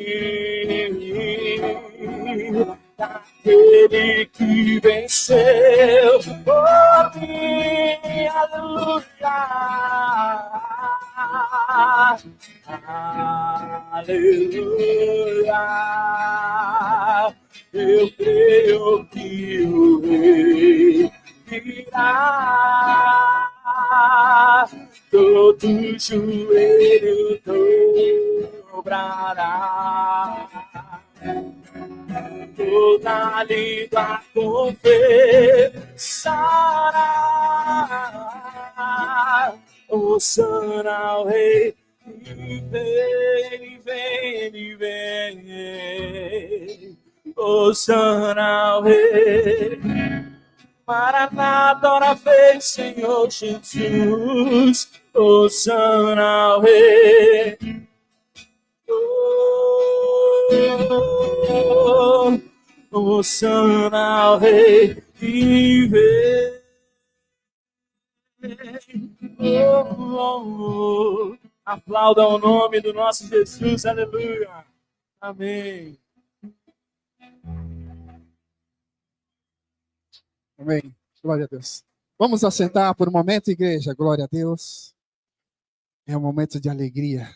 daquele que venceu por mim, aleluia, aleluia, eu creio que o Rei virá, todo joelho dobrará, toda língua confessará, Hosana ao Rei, e vem, vem, vem, Hosana ao Rei. Maranata, ora vem, Senhor Jesus, Hosana ao Rei. Hosana ao Rei, e vem. Aplauda o nome do nosso Jesus, aleluia. Amém. Amém. Glória a Deus. Vamos assentar por um momento, igreja. Glória a Deus. É um momento de alegria.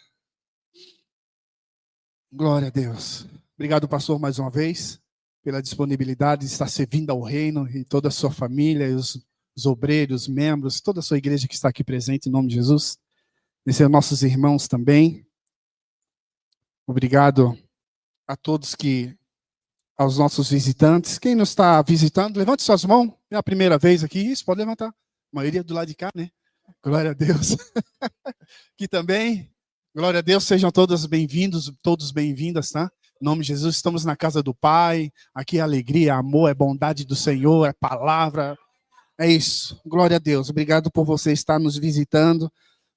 Glória a Deus. Obrigado, pastor, mais uma vez, pela disponibilidade de estar servindo ao reino e toda a sua família, e os obreiros, membros, toda a sua igreja que está aqui presente, em nome de Jesus. Esses nossos irmãos também. Obrigado a todos aos nossos visitantes. Quem não está visitando, levante suas mãos. É a primeira vez aqui. Isso, pode levantar. A maioria do lado de cá, né? Glória a Deus. Aqui também. Glória a Deus. Sejam todos bem-vindos, todos bem-vindas, tá? Em nome de Jesus, estamos na casa do Pai. Aqui é alegria, amor, é bondade do Senhor, é palavra. É isso. Glória a Deus. Obrigado por você estar nos visitando.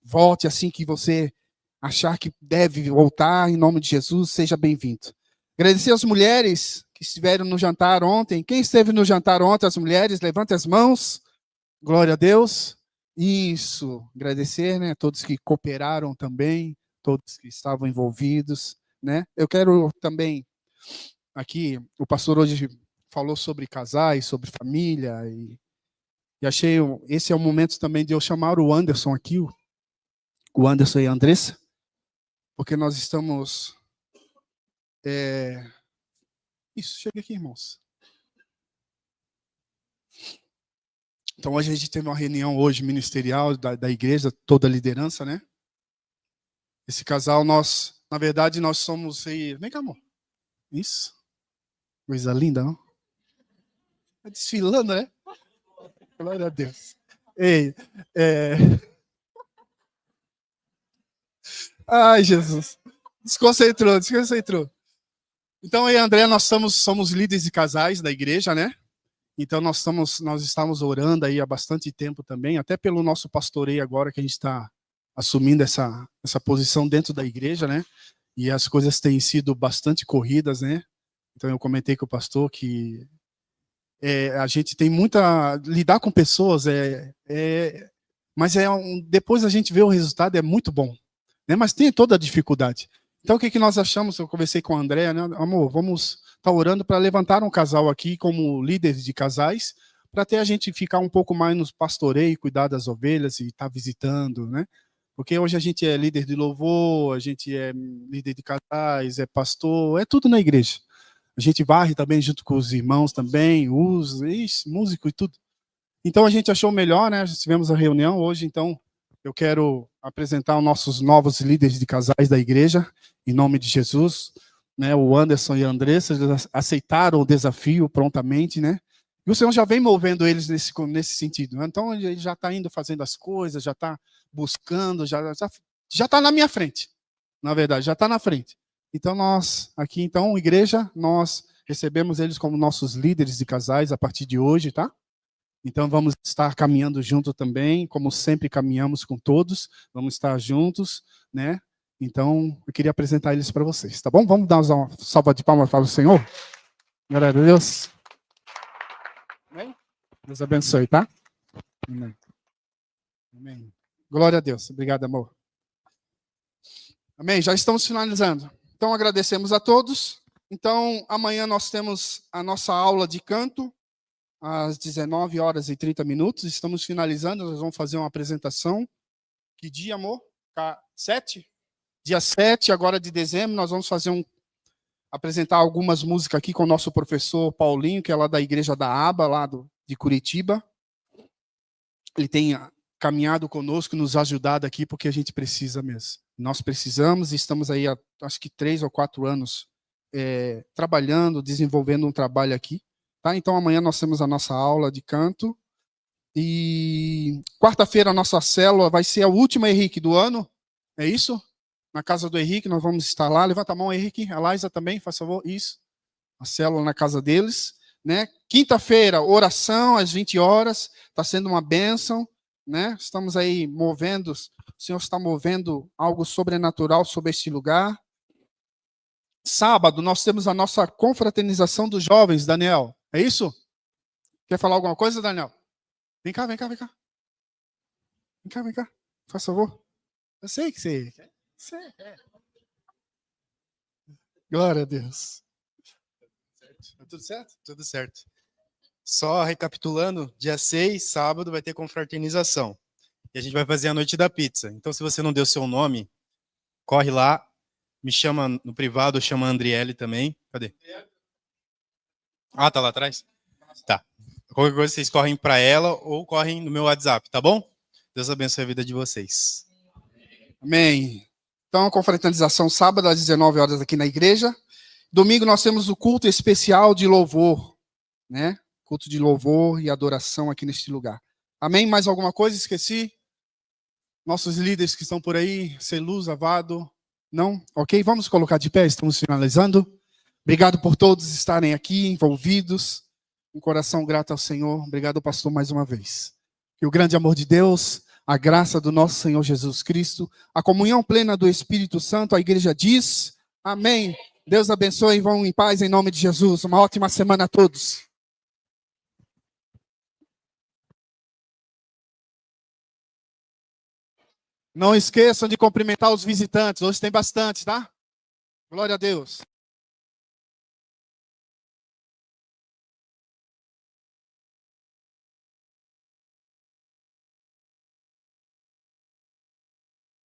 Volte assim que você achar que deve voltar. Em nome de Jesus, seja bem-vindo. Agradecer às mulheres que estiveram no jantar ontem. Quem esteve no jantar ontem, as mulheres, levante as mãos. Glória a Deus. Isso. Agradecer, né, a todos que cooperaram também, todos que estavam envolvidos, né? Eu quero também, aqui, o pastor hoje falou sobre casais, sobre família, e achei, esse é o momento também de eu chamar o Anderson aqui, o Anderson e a Andressa, porque nós estamos... Isso, chega aqui, irmãos. Então, hoje a gente teve uma reunião hoje ministerial da igreja, toda a liderança, né? Esse casal, na verdade, nós somos... Vem cá, amor. Isso. Coisa linda, não? Tá desfilando, né? Glória a Deus. Ei, Ai, Jesus. Desconcentrou. Então, aí, André, nós somos líderes de casais da igreja, né? Então, nós estamos orando aí há bastante tempo também, até pelo nosso pastoreio agora, que a gente está assumindo essa posição dentro da igreja, né? E as coisas têm sido bastante corridas, né? Então, eu comentei com o pastor que a gente tem lidar com pessoas, mas depois a gente vê o resultado, é muito bom, né? Mas tem toda a dificuldade. Então, o que nós achamos? Eu conversei com a Andréa, né? Amor, vamos estar orando para levantar um casal aqui como líderes de casais, para até a gente ficar um pouco mais nos pastoreio, cuidar das ovelhas e estar visitando, né? Porque hoje a gente é líder de louvor, a gente é líder de casais, é pastor, é tudo na igreja. A gente varre também junto com os irmãos também, usa, músico e tudo. Então a gente achou melhor, né? Tivemos a reunião hoje, então eu quero apresentar os nossos novos líderes de casais da igreja, em nome de Jesus, né? O Anderson e a Andressa aceitaram o desafio prontamente, né? E o Senhor já vem movendo eles nesse sentido. Né? Então ele já está indo fazendo as coisas, já está buscando, já está na minha frente, na verdade, já está na frente. Então nós, aqui então, igreja, nós recebemos eles como nossos líderes de casais a partir de hoje, tá? Então vamos estar caminhando junto também, como sempre caminhamos com todos, vamos estar juntos, né? Então eu queria apresentar eles para vocês, tá bom? Vamos dar uma salva de palmas para o Senhor? Glória a Deus. Amém? Deus abençoe, tá? Amém. Amém. Glória a Deus. Obrigado, amor. Amém. Já estamos finalizando. Então agradecemos a todos. Então amanhã nós temos a nossa aula de canto às 19h30. Estamos finalizando, nós vamos fazer uma apresentação. Que dia, amor? 7? Dia 7, agora de dezembro, nós vamos apresentar algumas músicas aqui com o nosso professor Paulinho, que é lá da Igreja da Aba, lá de Curitiba. Ele tem caminhado conosco, nos ajudado aqui, porque a gente precisa mesmo. Nós precisamos e estamos aí há, acho que 3 ou 4 anos trabalhando, desenvolvendo um trabalho aqui. Tá? Então, amanhã nós temos a nossa aula de canto. E quarta-feira a nossa célula vai ser a última, Henrique, do ano. É isso? Na casa do Henrique, nós vamos estar lá. Levanta a mão, Henrique. A Laísa também, faz favor. Isso. A célula na casa deles. Né? Quinta-feira, oração às 20 horas. Está sendo uma bênção. Né? Estamos aí movendo. O Senhor está movendo algo sobrenatural sobre este lugar. Sábado, nós temos a nossa confraternização dos jovens, Daniel. É isso? Quer falar alguma coisa, Daniel? Vem cá. Vem cá. Faz favor. Eu sei que você quer. Glória a Deus. Tudo certo? Tudo certo. Só recapitulando, dia 6, sábado, vai ter confraternização. E a gente vai fazer a noite da pizza. Então, se você não deu seu nome, corre lá, me chama no privado, chama a Andriele também. Cadê? Ah, tá lá atrás? Tá. Qualquer coisa, vocês correm para ela ou correm no meu WhatsApp, tá bom? Deus abençoe a vida de vocês. Amém. Então, a confraternização sábado às 19 horas aqui na igreja. Domingo nós temos o culto especial de louvor, né? Culto de louvor e adoração aqui neste lugar. Amém? Mais alguma coisa? Esqueci? Nossos líderes que estão por aí, Celuz, Avado. Não? Ok? Vamos colocar de pé, estamos finalizando. Obrigado por todos estarem aqui envolvidos. Um coração grato ao Senhor. Obrigado, pastor, mais uma vez. Que o grande amor de Deus, a graça do nosso Senhor Jesus Cristo, a comunhão plena do Espírito Santo, a igreja diz, amém. Deus abençoe e vão em paz em nome de Jesus. Uma ótima semana a todos. Não esqueçam de cumprimentar os visitantes. Hoje tem bastante, tá? Glória a Deus.